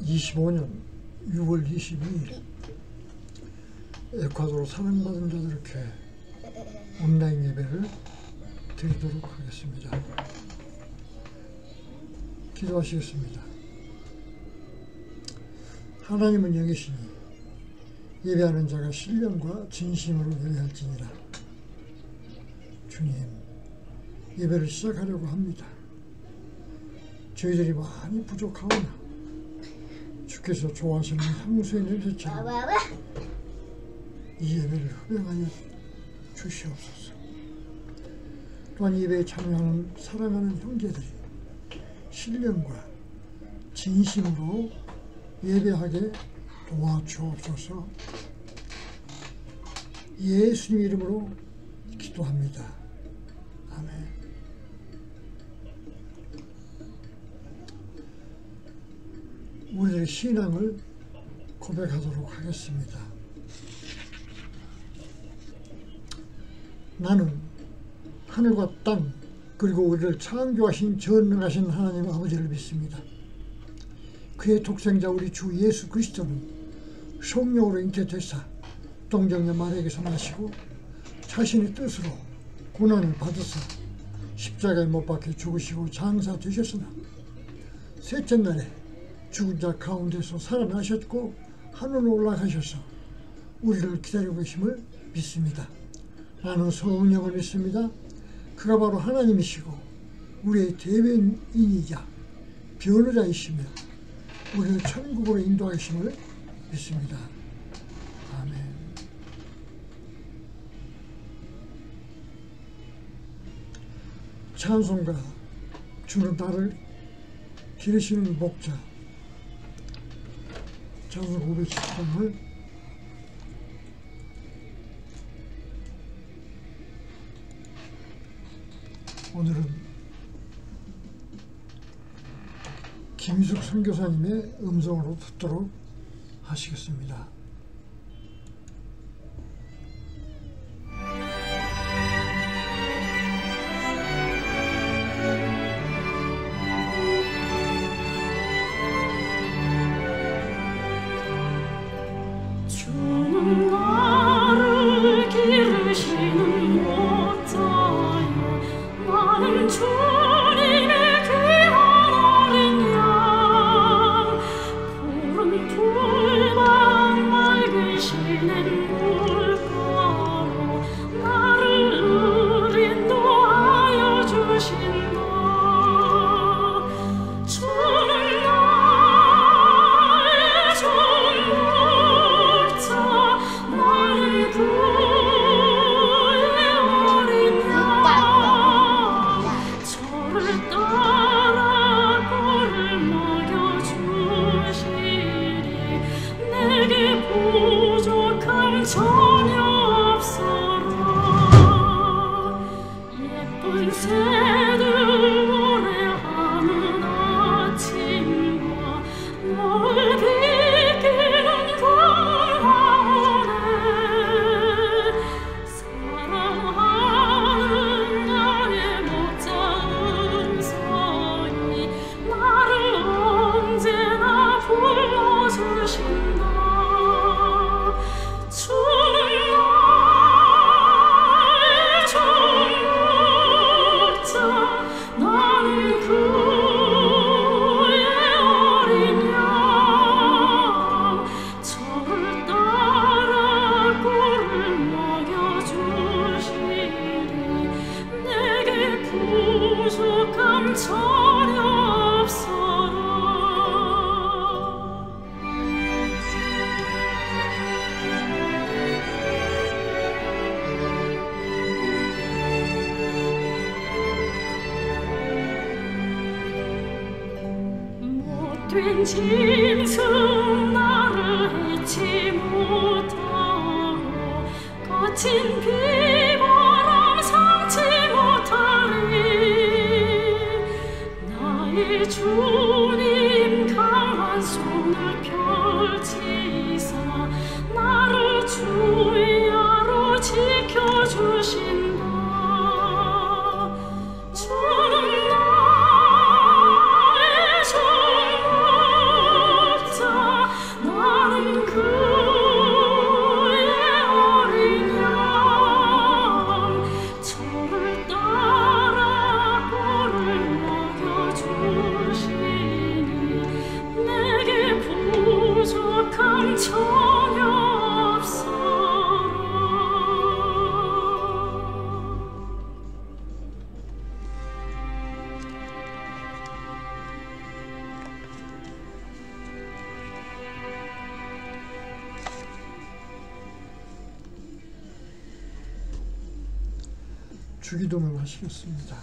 2025년 6월 22일 에콰도르 사랑받은 자들께 온라인 예배를 드리도록 하겠습니다. 기도하시겠습니다. 하나님은 영이시니 예배하는 자가 신령과 진심으로 예배할지니라. 주님, 예배를 시작하려고 합니다. 저희들이 많이 부족하오나 주께서 좋아하시는 향수의 냄새처럼 이 예배를 흡양하여 주시옵소서. 또한 예배에 참여하는 사랑하는 형제들이 신령과 진심으로 예배하게 도와주옵소서. 예수님 이름으로 기도합니다. 아멘. 우리들의 신앙을 고백하도록 하겠습니다. 나는 하늘과 땅 그리고 우리를 창조하신 전능하신 하나님 아버지를 믿습니다. 그의 독생자 우리 주 예수 그리스도는 성령으로 잉태되사 동정녀 마리아에게서 나시고 자신의 뜻으로 고난을 받으사 십자가에 못 박혀 죽으시고 장사되셨으나 셋째 날에 죽은 자 가운데서 살아나셨고 하늘로 올라가셔서 우리를 기다리고 계심을 믿습니다. 나는 성령을 믿습니다. 그가 바로 하나님이시고 우리의 대변인이자 변호자이시며 우리를 천국으로 인도하심을 믿습니다. 아멘. 찬송가 주는 나를 기르시는 목자 찬송 510장을 오늘은 김희숙 선교사님의 음성으로 듣도록 하시겠습니다. 주는 나를 기르시는 목자여 나는 주님의 귀한 어린 양 푸른 풀만 맑으시는 물가로 나를 인도하여 주신다. 주는 나의 전복자 나는 그의 어린 양 저를 따라 꼴을 먹여주시리 내게 부족함 전혀 없어라. 예쁜 새들 노래하는 아침과 너를 비키는 광화문에 사랑하는 나의 목자 음성이 나를 언제나 불러주신다. 주는 나의 전복자 나는 그의 어린 양 저를 따라 꼴을 먹여주시리 내게 부족함 전혀 없어라. 못된 짐승 나를 잊지 못하고 거친 비바람 삼지 못하리. 나의 주님 강한 손을 펼치사 나를 주야로 지켜주신다. 주는 나의 전복자 주기도문 하시겠습니다.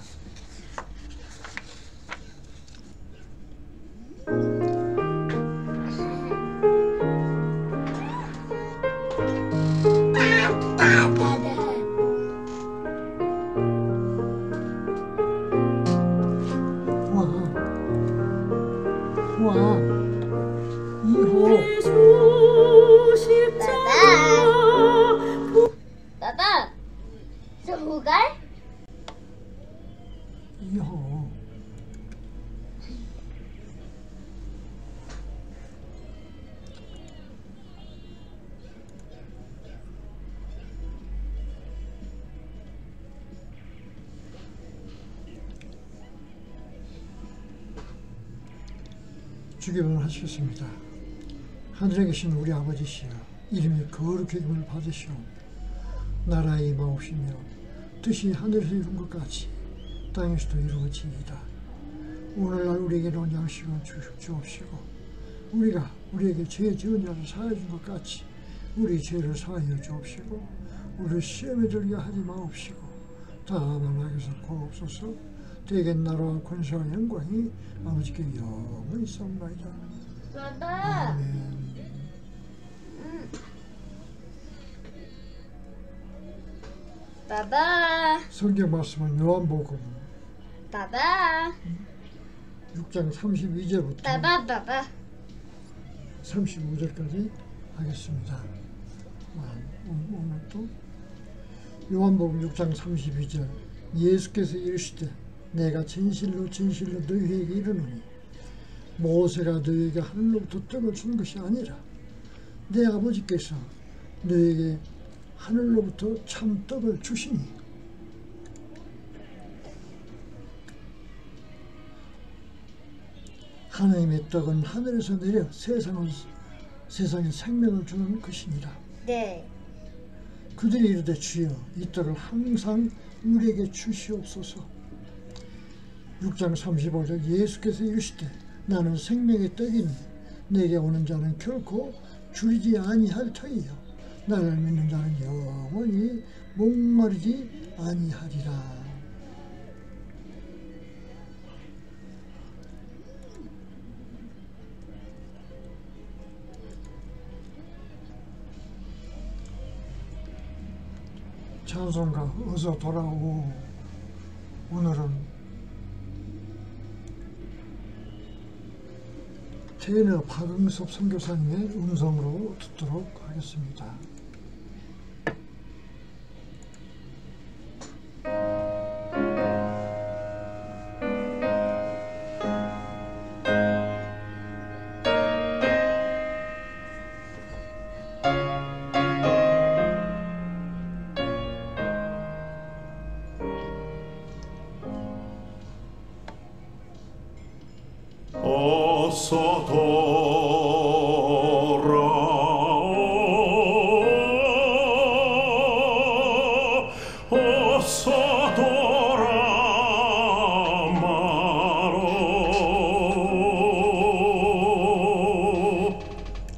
와, 이호. 나다. 저 뭐갈? 이호. 주기도문 하시겠습니다. 하늘에 계신 우리 아버지시여, 이름이 거룩히 여김을 받으시오. 나라의 임하옵시며 뜻이 하늘에서 이룬 것 같이 땅에서도 이루어지이다. 오늘날 우리에게 온 양식을 주옵시고, 우리가 우리에게 죄 지은 자를 사하여 준 것 같이 우리 죄를 사하여 주옵시고, 우리를 시험에 들게 하지 마옵시고 다만 악에서 구하옵소서. 대개 나라와 권세와 영광이 아버지께 영원히 있사옵나이다. 나다. 아멘. 나다. 성경 말씀은 요한복음 나다. 6장 32절부터 나다. 35절까지 하겠습니다. 오늘 또 요한복음 6장 32절, 예수께서 이르시되 내가 진실로 너희에게 이르노니 모세가 너희에게 하늘로부터 떡을 준 것이 아니라 내 아버지께서 너희에게 하늘로부터 참 떡을 주시니 하나님의 떡은 하늘에서 내려 세상에 생명을 주는 것이니라. 네. 그들이 이르되 주여 이 떡을 항상 우리에게 주시옵소서. 6장 35절, 예수께서 이르시되 나는 생명의 떡이니 내게 오는 자는 결코 줄이지 아니할 터이요 나를 믿는 자는 영원히 목마르지 아니하리라. 찬송가 어서 돌아오. 오늘은 테너 박응섭 선교사님의 음성으로 듣도록 하겠습니다. 어서 돌아오. 어서 돌아마로.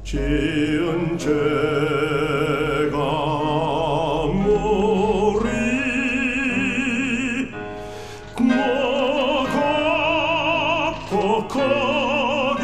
지은 죄가 무리 거기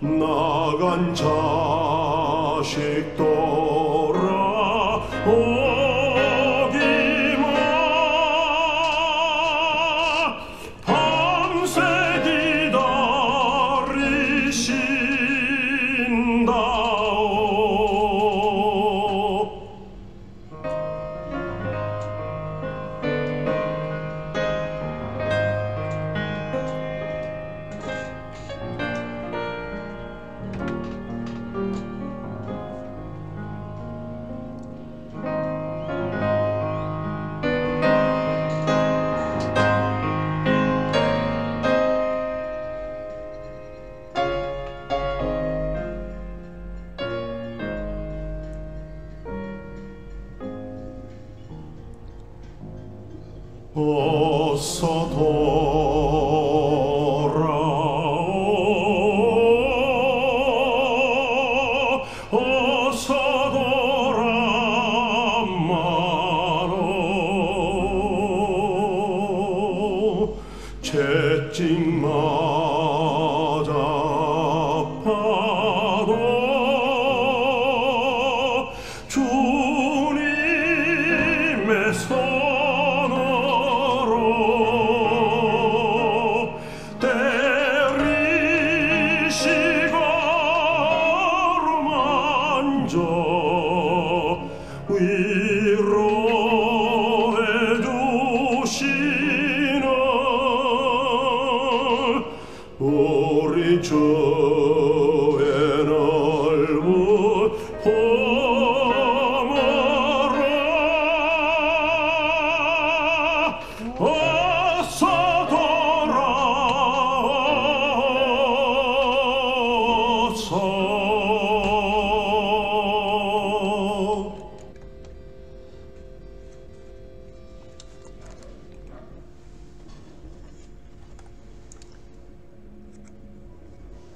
나간 자식 돌아오기만 밤새 기다리신다오. 어서 돌아오 어서 돌아마로 채찍 맞아 파도 주님의 위로해 주시는 우리 주의 넓은 보물아 어서 돌아오소.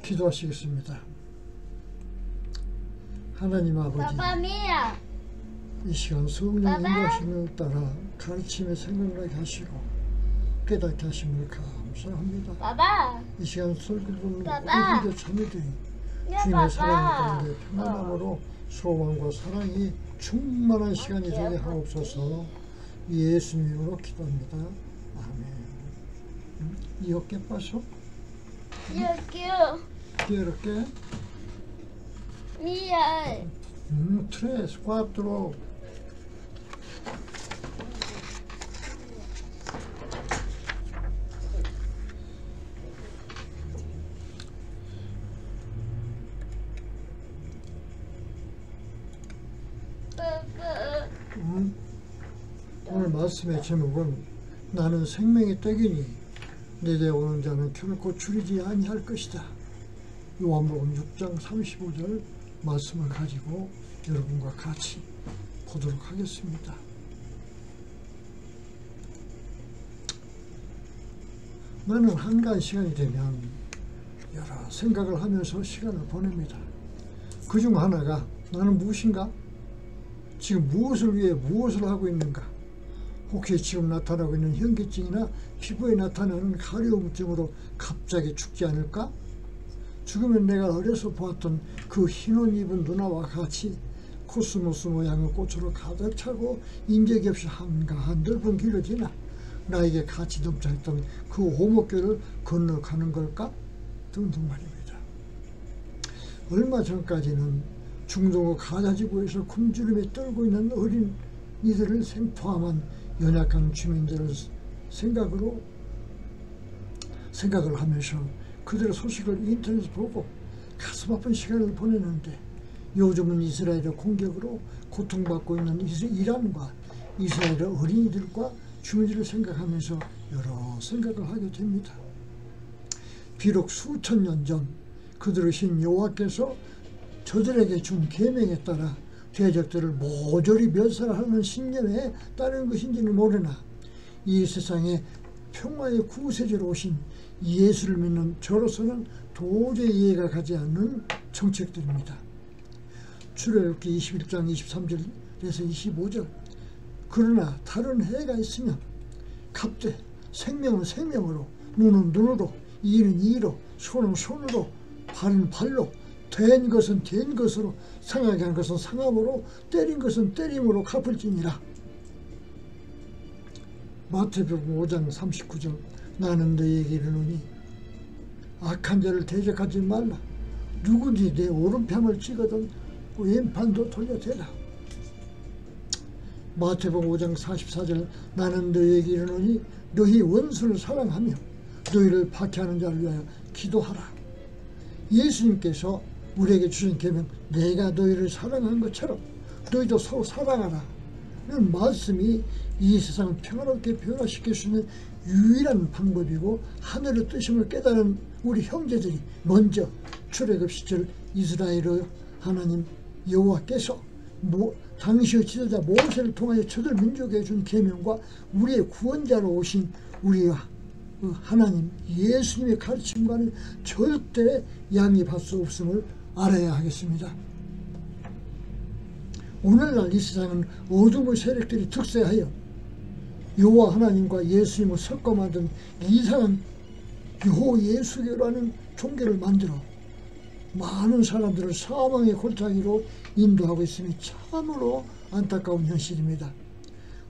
기도하시겠습니다. 하나님 아버지, 빠빠미야. 이 시간 성령 인도하심을 따라 가르침에 생각나게 하시고 깨닫게 하심을 감사합니다. 빠빠. 이 시간 설교를 빠빠. 오히려 참여되니 야, 주님의 사랑 빠빠. 가운데 평안함으로 소망과 사랑이 충만한 시간이 되게 하옵소서. 예수님으로 기도합니다. 아멘. 이 어깨 빠서 여기요. 이렇게 미야. tres, cuatro. 빠빠. 오늘 말씀의 제목은 나는 생명의 떡이니 내게 오는 자는 결코 줄이지 아니할 것이다. 요한복음 6장 35절 말씀을 가지고 여러분과 같이 보도록 하겠습니다. 나는 한가한 시간이 되면 여러 생각을 하면서 시간을 보냅니다. 그 중 하나가 나는 무엇인가? 지금 무엇을 위해 무엇을 하고 있는가? 혹시 지금 나타나고 있는 현기증이나 피부에 나타나는 가려움증으로 갑자기 죽지 않을까? 죽으면 내가 어려서 보았던 그 흰옷 입은 누나와 같이 코스모스 모양의 꽃으로 가득 차고 인재기 없이 한가한 넓은 길을 지나 나에게 같이 동참했던 그 오목교를 건너가는 걸까? 등등 말입니다. 얼마 전까지는 중동의 가자지구에서 굶주림에 떨고 있는 어린이들을 포함한 연약한 주민들을 생각을 하면서 그들의 소식을 인터넷에 보고 가슴 아픈 시간을 보내는데 요즘은 이스라엘의 공격으로 고통받고 있는 이란과 이스라엘의 어린이들과 주민들을 생각하면서 여러 생각을 하게 됩니다. 비록 수천 년 전 그들의 신 여호와께서 저들에게 준 계명에 따라 대적들을 모조리 멸살하는 신념에 따른 것인지는 모르나 이 세상에 평화의 구세주로 오신 예수를 믿는 저로서는 도저히 이해가 가지 않는 정책들입니다. 출애굽기 21장 23절에서 25절 그러나 다른 해가 있으면 갑되 생명은 생명으로 눈은 눈으로 이는 이로 손은 손으로 발은 발로 된 것은 된 것으로 상하게 한 것은 상함으로 때린 것은 때림으로 갚을지니라. 마태복음 5장 39절 나는 너희에게 이르노니 악한 자를 대적하지 말라. 누구든지 내 오른편을 찍거든 왼판도 돌려대라. 마태복음 5장 44절 나는 너희에게 이르노니 너희 원수를 사랑하며 너희를 박해하는 자를 위하여 기도하라. 예수님께서 우리에게 주신 계명 내가 너희를 사랑한 것처럼 너희도 서로 사랑하라 는 말씀이 이 세상을 평화롭게 변화시킬 수 있는 유일한 방법이고 하늘의 뜻임을 깨달은 우리 형제들이 먼저 출애굽 시절 이스라엘의 하나님 여호와께서 당시의 지도자 모세를 통하여 저들 민족에 준 계명과 우리의 구원자로 오신 우리와 하나님 예수님의 가르침과는 절대 양립할 수 없음을 알아야 하겠습니다. 오늘날 이 세상은 어둠의 세력들이 득세하여 여호와 하나님과 예수님을 섞어 만든 이상한 여호예수교라는 종교를 만들어 많은 사람들을 사망의 골짜기로 인도하고 있음이 참으로 안타까운 현실입니다.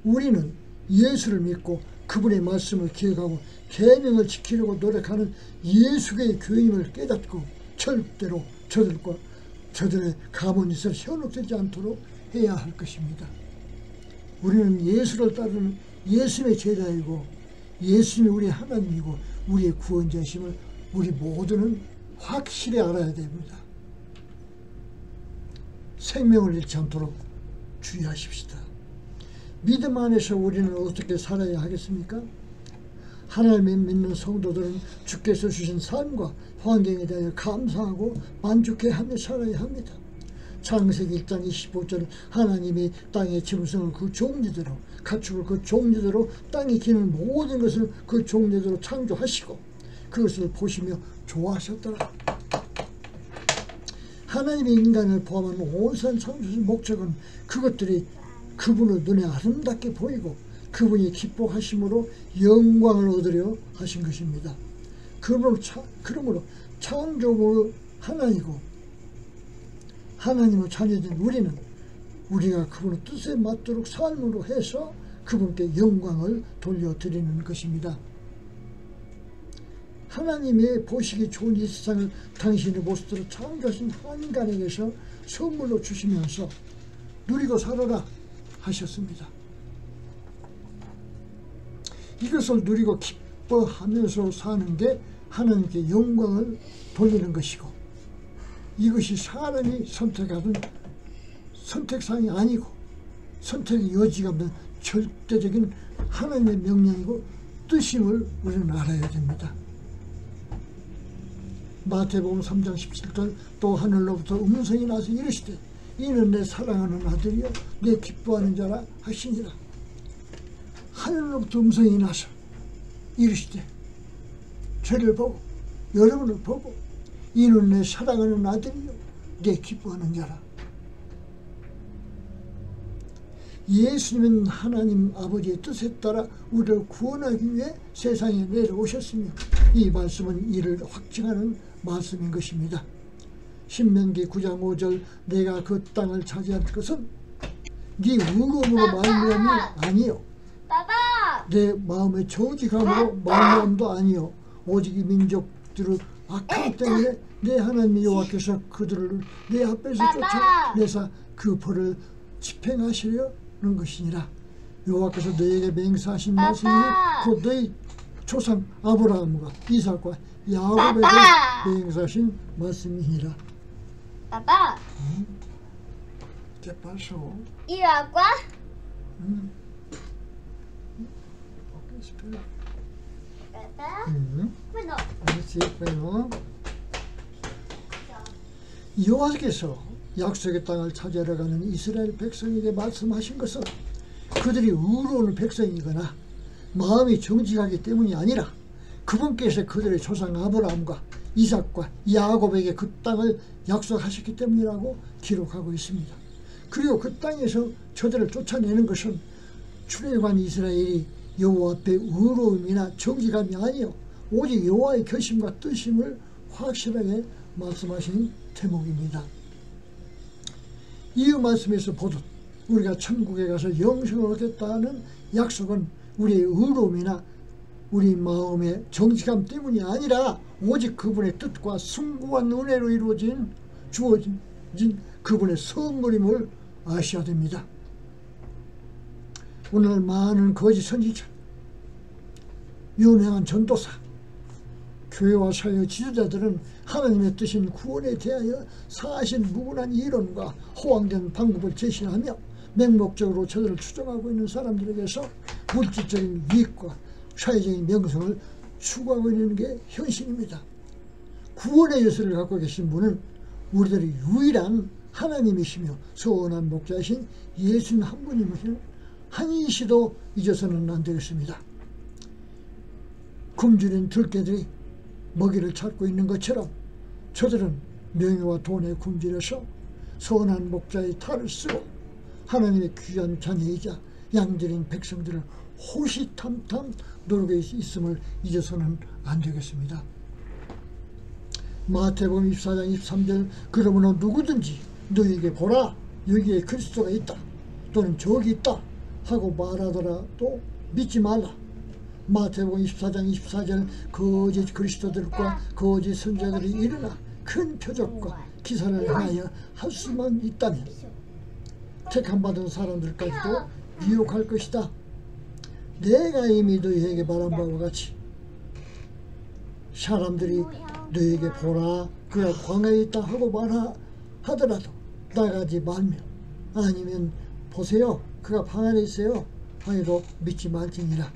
우리는 예수를 믿고 그분의 말씀을 기억하고 계명을 지키려고 노력하는 예수의 교임을 깨닫고 절대로 저들의 가문에서 현혹되지 않도록 해야 할 것입니다. 우리는 예수를 따르는 예수님의 제자이고 예수님이 우리 하나님이고 우리의 구원자이심을 우리 모두는 확실히 알아야 됩니다. 생명을 잃지 않도록 주의하십시다. 믿음 안에서 우리는 어떻게 살아야 하겠습니까? 하나님을 믿는 성도들은 주께서 주신 삶과 환경에 대하여 감사하고 만족해하며 살아야 합니다. 창세기 1장 25절 하나님이 땅의 짐승을 그 종류대로 가축을 그 종류대로 땅에 기는 모든 것을 그 종류대로 창조하시고 그것을 보시며 좋아하셨더라. 하나님이 인간을 포함한 온산 창조의 목적은 그것들이 그분의 눈에 아름답게 보이고 그분이 기뻐하심으로 영광을 얻으려 하신 것입니다. 그러므로 창조물의 하나이고 하나님의 자녀된 우리는 우리가 그분의 뜻에 맞도록 삶으로 해서 그분께 영광을 돌려드리는 것입니다. 하나님의 보시기 좋은 이 세상을 당신의 모습대로 창조하신 인간에게서 선물로 주시면서 누리고 살아라 하셨습니다. 이것을 누리고 기뻐하면서 사는 게 하나님께 영광을 돌리는 것이고 이것이 사람이 선택하는 선택사항이 아니고 선택의 여지가 없는 절대적인 하나님의 명령이고 뜻임을 우리는 알아야 됩니다. 마태복음 3장 17절 또 하늘로부터 음성이 나서 이르시되 이는 내 사랑하는 아들이요 내 기뻐하는 자라 하시니라. 하늘로부터 음성이 나서 이르시되 저를 보고 여러분을 보고 이는 내 사랑하는 아들이요 내 기뻐하는 자라. 예수님은 하나님 아버지의 뜻에 따라 우리를 구원하기 위해 세상에 내려오셨으며 이 말씀은 이를 확증하는 말씀인 것입니다. 신명기 9장 5절 내가 그 땅을 차지할 것은 네 의로움으로 말미암이 아니요 내 마음의 정직함으로 말미암도 아니요 오직 이 민족들의 악함 때문에 내 하나님 여호와께서 그들을 내 앞에서 쫓아내사 그 벌을 집행하시려는 것이니라. 여호와께서 너에게 맹세하신 말씀이 곧 너희 조상 아브라함과 이삭과 야곱에게 맹세하신 말씀이니라. Papa, ¿Qué pasó? ¿y agua? Ok, espera. Papa, bueno, Sí, bueno. 여호와께서 약속의 땅을 차지하러 가는 이스라엘 백성에게 말씀하신 것은 그들이 의로운 백성이거나 마음이 정직하기 때문이 아니라 그분께서 그들의 조상 아브라함과 이삭과 야곱에게 그 땅을 약속하셨기 때문이라고 기록하고 있습니다. 그리고 그 땅에서 저들을 쫓아내는 것은 출애굽한 이스라엘이 여호와 앞에 의로움이나 정직함이 아니요 오직 여호와의 결심과 뜻임을 확실하게 말씀하신 대목입니다. 이 말씀에서 보듯 우리가 천국에 가서 영생을 얻겠다는 약속은 우리의 의로움이나 우리 마음의 정직함 때문이 아니라 오직 그분의 뜻과 숭고한 은혜로 주어진 그분의 선물임을 아셔야 됩니다. 오늘 많은 거짓 선지자, 유명한 전도사, 교회와 사회 지도자들은 하나님의 뜻인 구원에 대하여 사실 무근한 이론과 허황된 방법을 제시하며 맹목적으로 저들을 추종하고 있는 사람들에게서 물질적인 이익과 사회적인 명성을 추구하고 있는 게 현실입니다. 구원의 요소를 갖고 계신 분은 우리들의 유일한 하나님이시며 선한 목자이신 예수님 한 분임을 한시도 잊어서는 안 되겠습니다. 굶주린 들개들이 먹이를 찾고 있는 것처럼 저들은 명예와 돈에 굶주려서 선한 목자의 탈을 쓰고 하나님의 귀한 자녀이자 양들인 백성들을 호시탐탐 노리고 있음을 잊어서는 안 되겠습니다. 마태복음 24장 23절 그러므로 누구든지 너희에게 보라 여기에 그리스도가 있다 또는 저기 있다 하고 말하더라도 믿지 말라. 마태복음 24장 24절 거짓 그리스도들과 거짓 선자들이 일어나 큰 표적과 기사를 행하여 할 수만 있다면 택함 받은 사람들까지도 미혹할 것이다. 내가 이미 너희에게 말한 바와 같이 사람들이 너희에게 보라 그가 광야에 있다 하고 말하더라도 나가지 말며 아니면 보세요 그가 방 안에 있어요 하여도 믿지 말지니라.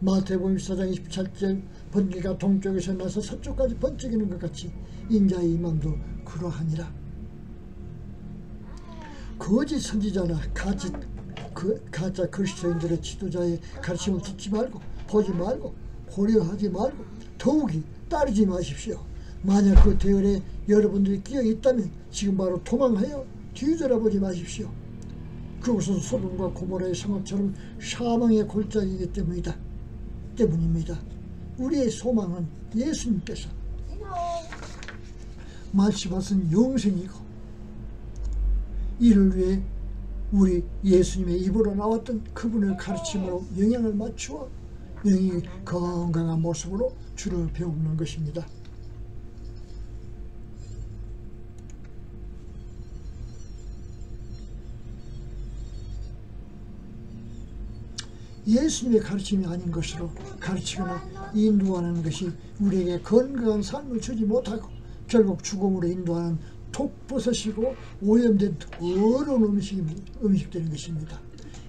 마태복음 24장 27절 번개가 동쪽에서 나서 서쪽까지 번쩍이는 것 같이 인자의 임함도 그러하니라. 거짓 선지자나 가짜 그리스도인들의 지도자의 가르침을 듣지 말고 보지 말고 고려하지 말고 더욱이 따르지 마십시오. 만약 그 대열에 여러분들이 끼어 있다면 지금 바로 도망하여 뒤돌아보지 마십시오. 그것은 소돔과 고모라의 상업처럼 사망의 골짜기이기 때문입니다. 우리의 소망은 예수님께서 말씀하신 영생이고 이를 위해 우리 예수님의 입으로 나왔던 그분의 가르침으로 영향을 맞추어 영이 건강한 모습으로 주를 배우는 것입니다. 예수님의 가르침이 아닌 것으로 가르치거나 인도하는 것이 우리에게 건강한 삶을 주지 못하고 결국 죽음으로 인도하는 독버섯이고 오염된 더러운 음식들인 것입니다.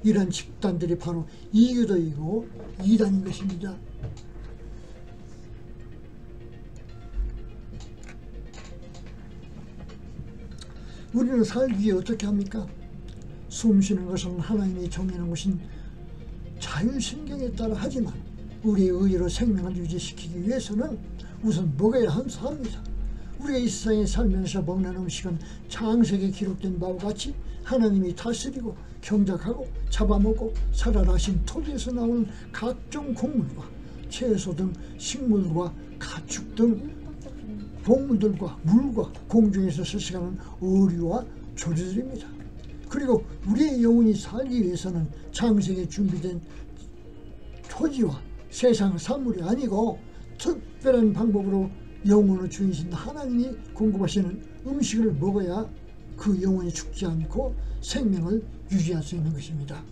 이러한 집단들이 바로 이교도이고 이단인 것입니다. 우리는 살기 위해 어떻게 합니까? 숨쉬는 것은 하나님이 정해놓은 것인 자율신경에 따라 하지만 우리의 의지로 생명을 유지시키기 위해서는 우선 먹어야 합니다. 우리가 이 세상에 살면서 먹는 음식은 창세기에 기록된 바와 같이 하나님이 다스리고 경작하고 잡아먹고 살아나신 토지에서 나오는 각종 곡물과 채소 등 식물과 가축 등 동물들과 물과 공중에서 서식하는 어류와 조류들입니다. 그리고 우리의 영혼이 살기 위해서는 창세기에 준비된 토지와 세상 산물이 아니고 특별한 방법으로 영혼을 주이신 하나님이 공급하시는 음식을 먹어야 그 영혼이 죽지 않고 생명을 유지할 수 있는 것입니다.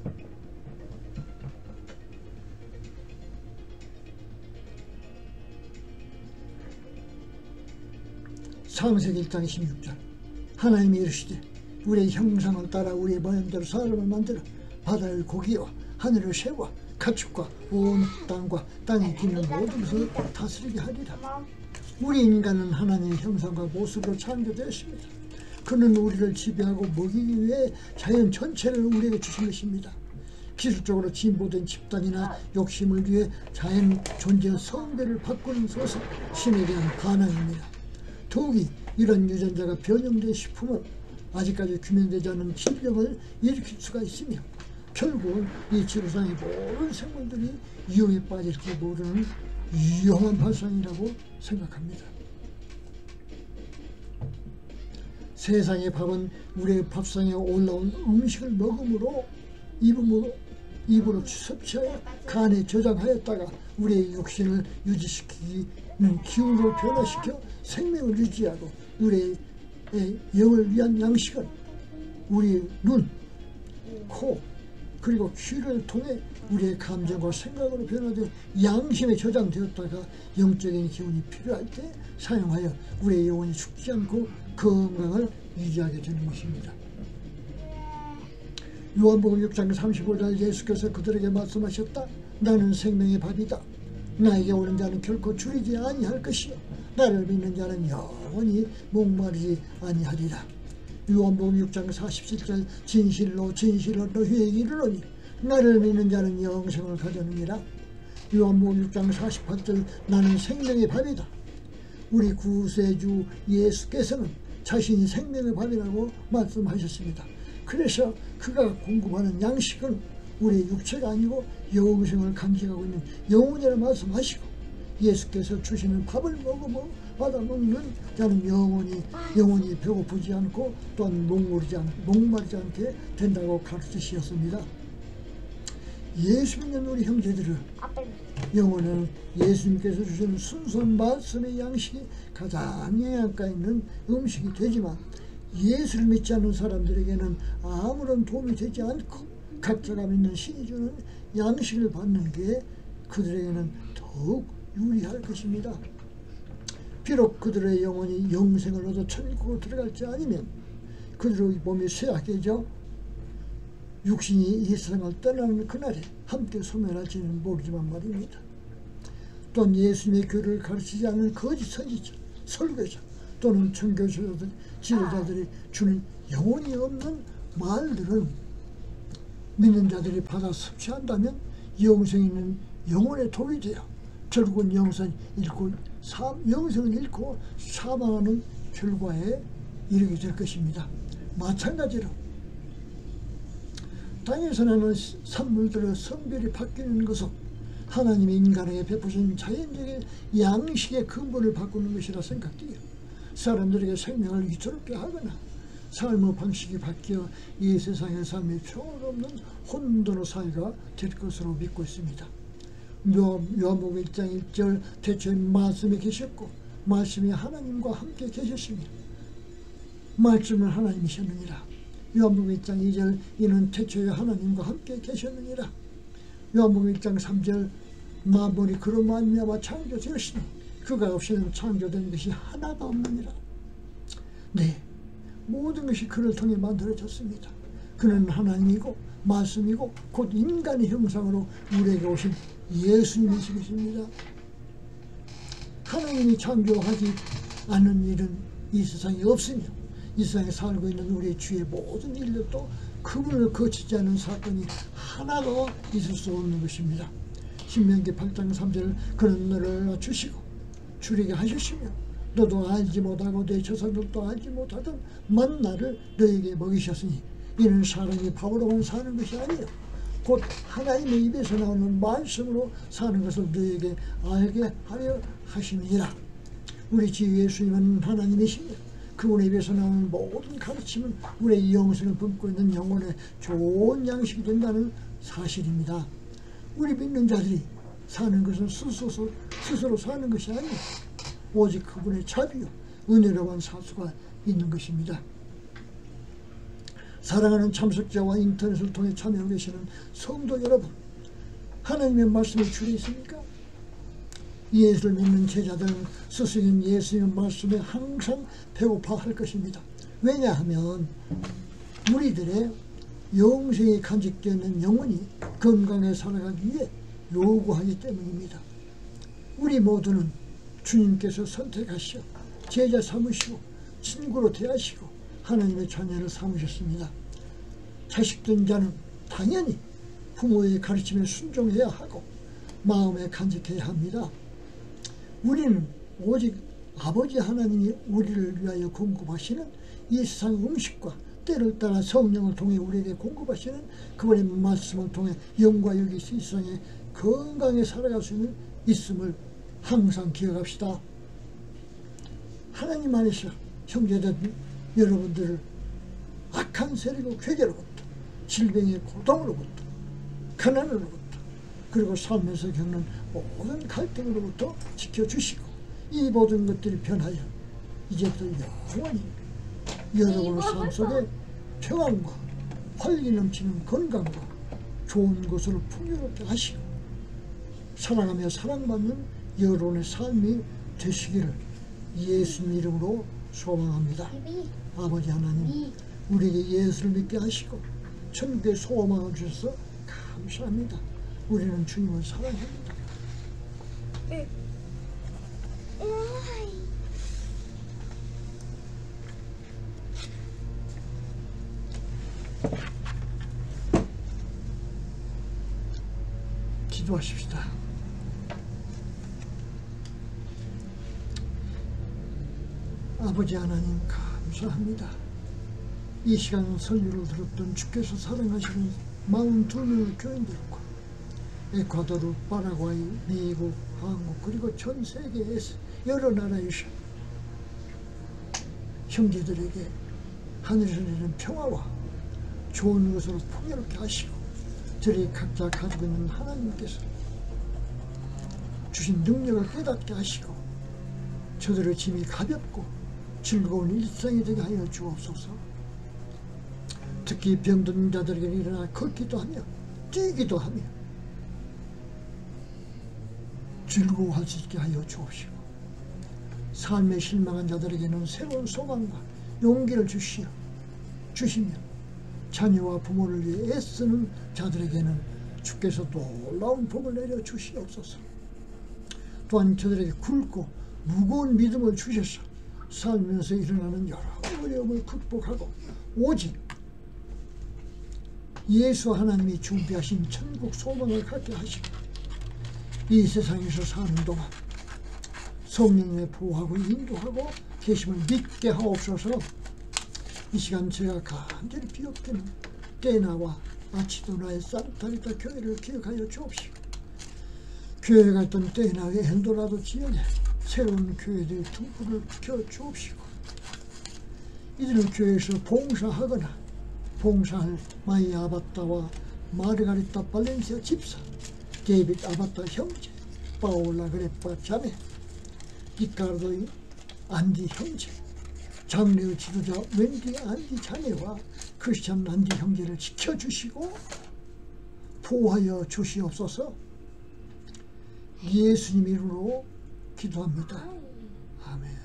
창세기 1장 16절 하나님이 이르시되 우리의 형상을 따라 우리의 모양대로 사람을 만들어 바다의 고기와 하늘의 새와 가축과 온 땅과 땅에 기는 모든 것을 다스리게 하리라. 우리 인간은 하나님의 형상과 모습으로 창조되었습니다. 그는 우리를 지배하고 먹이기 위해 자연 전체를 우리에게 주신 것입니다. 기술적으로 진보된 집단이나 욕심을 위해 자연 존재의 성별을 바꾸는 것은 신에 대한 반항입니다. 더욱이 이런 유전자가 변형된 식품은 아직까지 규명되지 않은 질병을 일으킬 수가 있으며 결국은 이 지구상의 모든 생물들이 위험에 빠질지 모르는 위험한 발상이라고 생각합니다. 세상의 밥은 우리의 밥상에 올라온 음식을 먹음으로 입으로 섭취하여 간에 저장하였다가 우리의 육신을 유지시키는 기운으로 변화시켜 생명을 유지하고 우리의 영을 위한 양식은 우리의 눈, 코, 그리고 귀를 통해 우리의 감정과 생각으로 변화된 양심에 저장되었다가 영적인 기운이 필요할 때 사용하여 우리의 영혼이 죽지 않고 건강을 유지하게 되는 것입니다. 요한복음 6장 35절 예수께서 그들에게 말씀하셨다. 나는 생명의 밥이다. 나에게 오는 자는 결코 줄이지 아니할 것이요 나를 믿는 자는 영원히 목마르지 아니하리라. 요한복음 6장 47절 진실로 진실로 너희에게 이르노니 나를 믿는 자는 영생을 가져느니라. 요한복음 6장 48절 나는 생명의 밥이다. 우리 구세주 예수께서는 자신이 생명의 밥이라고 말씀하셨습니다. 그래서 그가 공급하는 양식은 우리의 육체가 아니고 영생을 감지하고 있는 영혼이라 말씀하시고 예수께서 주시는 밥을 먹으며 받아 먹는 자는 영원히 배고프지 않고 또한 목마르지 않게 된다고 가르치셨습니다. 예수 믿는 우리 형제들은 영혼은 예수님께서 주시는 순수한 말씀의 양식이 가장 영양가 있는 음식이 되지만 예수를 믿지 않는 사람들에게는 아무런 도움이 되지 않고 각자가 믿는 신이 주는 양식을 받는 게 그들에게는 더욱 유리할 것입니다. 비록 그들의 영혼이 영생을 얻어 천국으로 들어갈지 아니면 그들의 몸이 쇠약해져 육신이 이 세상을 떠나는 그날에 함께 소멸할지는 모르지만 말입니다. 또한 예수님의 교리를 가르치지 않는 거짓 선지자, 설교자 또는 청교 지도자들이 주는 영혼이 없는 말들은 믿는 자들이 받아 섭취한다면 영생이 있는 영혼의 독이 되어 결국은 영생을 잃고 사망하는 결과에 이르게 될 것입니다. 마찬가지로 땅에서 나는 산물들의 성별이 바뀌는 것은 하나님이 인간에게 베푸신 자연적인 양식의 근본을 바꾸는 것이라 생각돼요. 사람들에게 생명을 위태롭게 하거나 삶의 방식이 바뀌어 이 세상의 삶이 평온없는 혼돈의 사회가 될 것으로 믿고 있습니다. 요한복음 1장 1절 태초에 말씀이 계셨고 말씀이 하나님과 함께 계셨으며 말씀은 하나님이셨느니라. 요한복음 1장 2절 이는 태초에 하나님과 함께 계셨느니라. 요한복음 1장 3절 만물이 그로 말미암아 창조되었으니 그가 없이는 창조된 것이 하나도 없느니라. 네, 모든 것이 그를 통해 만들어졌습니다. 그는 하나님이고 말씀이고 곧 인간의 형상으로 우리에게 오신 예수님이십니다. 하나님이 창조하지 않은 일은 이 세상에 없으며 이 세상에 살고 있는 우리 주의 모든 일들도 그분을 거치지 않은 사건이 하나도 있을 수 없는 것입니다. 신명기 8장 3절 그는 너를 낮추시고 줄이게 하셨으며 너도 알지 못하고 내 조상들도 알지 못하던 만나를 너에게 먹이셨으니 이는 사람이 밥으로만 사는 것이 아니요 곧 하나님의 입에서 나오는 말씀으로 사는 것을 너에게 알게 하려 하심이니라. 우리 주 예수님은 하나님이시며 그분의 입에서 나오는 모든 가르침은 우리의 영생을 품고 있는 영혼의 좋은 양식이 된다는 사실입니다. 우리 믿는 자들이 사는 것은 스스로 사는 것이 아니고 오직 그분의 자비요 은혜로만 살 수가 있는 것입니다. 사랑하는 참석자와 인터넷을 통해 참여하고 계시는 성도 여러분, 하나님의 말씀이 줄에 있습니까? 예수를 믿는 제자들은 스승인 예수님의 말씀에 항상 배고파할 것입니다. 왜냐하면 우리들의 영생이 간직되어 있는 영혼이 건강에 살아가기 위해 요구하기 때문입니다. 우리 모두는 주님께서 선택하시어 제자 삼으시고 친구로 대하시고 하나님의 자녀를 삼으셨습니다. 자식된 자는 당연히 부모의 가르침에 순종해야 하고 마음에 간직해야 합니다. 우리는 오직 아버지 하나님이 우리를 위하여 공급하시는 이 세상 음식과 때를 따라 성령을 통해 우리에게 공급하시는 그분의 말씀을 통해 영과 육이 이 세상에 건강히 살아갈 수 있음을 항상 기억합시다. 하나님 안에서 형제들 여러분들을 악한 세력의 괴계로부터, 질병의 고통으로부터, 가난으로부터, 그리고 삶에서 겪는 모든 갈등으로부터 지켜주시고 이 모든 것들이 변하여 이제부터 영원히 여러분의 삶 속에 평안과 활기 넘치는 건강과 좋은 것으로 풍요롭게 하시고 사랑하며 사랑받는 여러분의 삶이 되시기를 예수님 이름으로 소망합니다. 아버지 하나님, 우리에게 예수를 믿게 하시고 천국의 소망을 주셔서 감사합니다. 우리는 주님을 사랑합니다. 기도하십시다. 아버지 하나님 감사합니다. 이 시간 설교를 들었던 주께서 사랑하시는 42명의 교인들과 에콰도르, 파라과이, 미국, 한국 그리고 전 세계에서 여러 나라에서 형제들에게 하늘에서 내리는 평화와 좋은 것으로 풍요롭게 하시고 저희 각자 가지고 있는 하나님께서 주신 능력을 깨닫게 하시고 저들의 짐이 가볍고 즐거운 일상이 되게 하여 주옵소서. 특히 병든 자들에게 일어나 걷기도 하며 뛰기도 하며 즐거워할 수 있게 하여 주옵시고 삶에 실망한 자들에게는 새로운 소망과 용기를 주시며 자녀와 부모를 위해 애쓰는 자들에게는 주께서 놀라운 복을 내려 주시옵소서. 또한 저들에게 굵고 무거운 믿음을 주셔서 살면서 일어나는 여러 어려움을 극복하고 오직 예수 하나님이 준비하신 천국 소망을 갖게 하시고 이 세상에서 사는 동안 성령의 보호하고 인도하고 계심을 믿게 하옵소서. 이 시간 제가 간절히 비옥되는 테나와 아치도나의 산타리타 교회를 기억하여 주옵시고 교회가 있던 테나의 엘도라도 지역에 새로운 교회들의 등불을 켜주옵시고 이들은 교회에서 봉사하거나 봉사할 마이 아바타와 마르가리타 발렌시아 집사, 데이빗 아바타 형제, 파올라 그레파 자매, 리카르도 안디 형제, 장래의 지도자 웬디 안디 자매와 크리스찬 안디 형제를 지켜주시고 보호하여 주시옵소서. 예수님 이름으로 기도합니다. 아멘.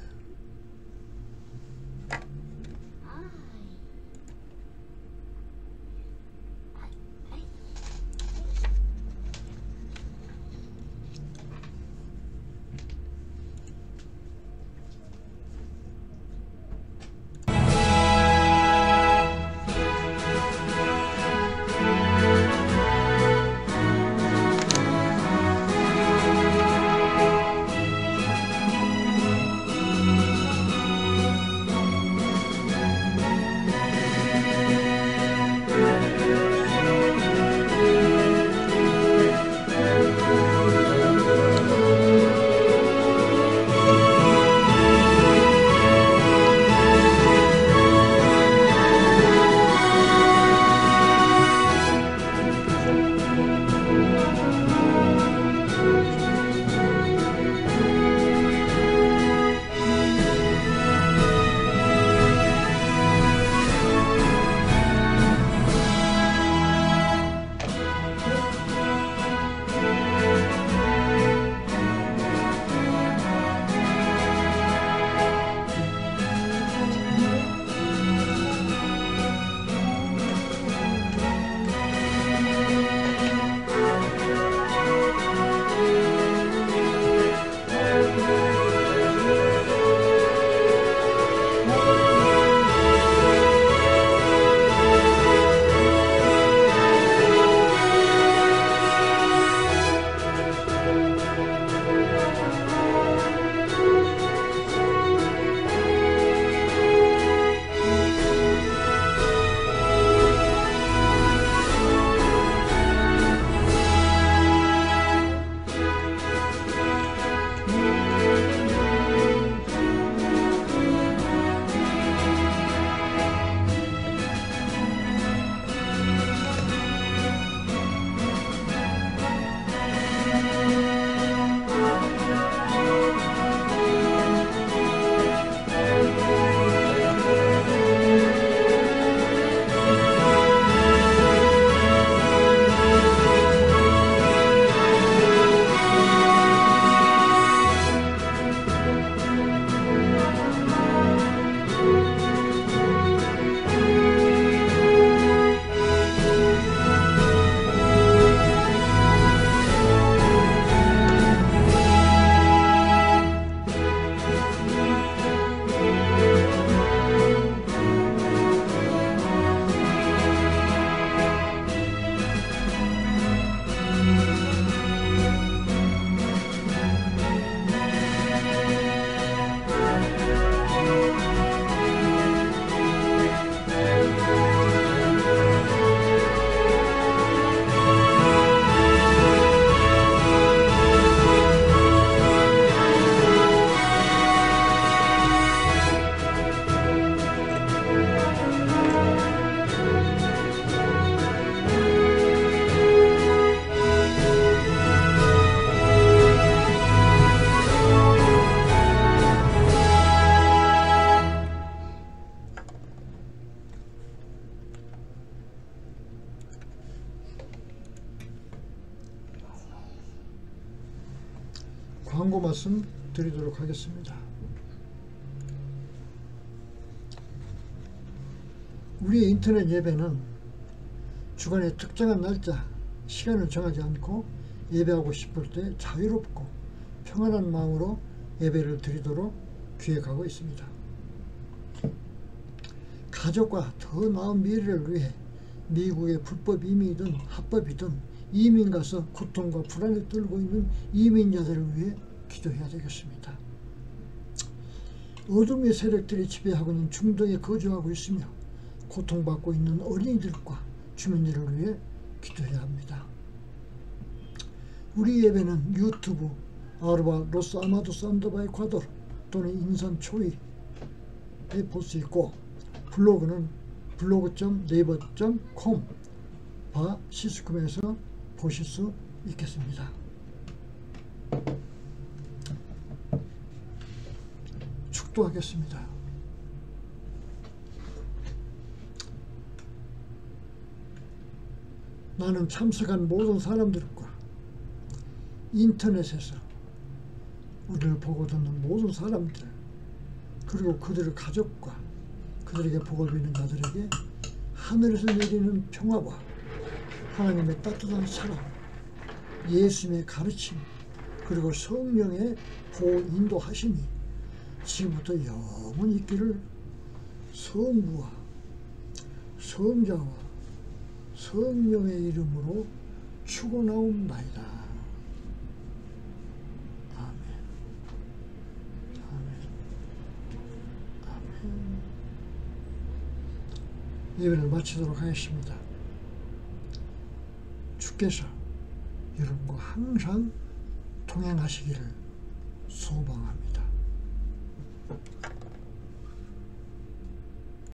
광고 말씀 드리도록 하겠습니다. 우리의 인터넷 예배는 주간의 특정한 날짜, 시간을 정하지 않고 예배하고 싶을 때 자유롭고 평안한 마음으로 예배를 드리도록 기획하고 있습니다. 가족과 더 나은 미래를 위해 미국의 불법 이민이든 합법이든 이민 가서 고통과 불안을 떨고 있는 이민자들을 위해 기도해야 되겠습니다. 어둠의 세력들이 지배하고 있는 중동에 거주하고 있으며 고통받고 있는 어린이들과 주민들을 위해 기도해야 합니다. 우리 예배는 유튜브 아르바 로스 아마도스 안더바 에콰도르 또는 인선 초이에 볼 수 있고, 블로그는 블로그.네이버.com 시스콤에서 보실 수 있겠습니다. 축도하겠습니다. 나는 참석한 모든 사람들과 인터넷에서 우리를 보고 듣는 모든 사람들, 그리고 그들의 가족과 그들에게 복을 비는 자들에게 하늘에서 내리는 평화와 하나님의 따뜻한 사랑, 예수님의 가르침, 그리고 성령의 보호 인도하심이 지금부터 영원히 있기를 성부와 성자와 성령의 이름으로 축원하옵나이다. 아멘. 아멘. 아멘. 예배를 마치도록 하겠습니다. 주께서 여러분과 항상 동행하시기를 소망합니다.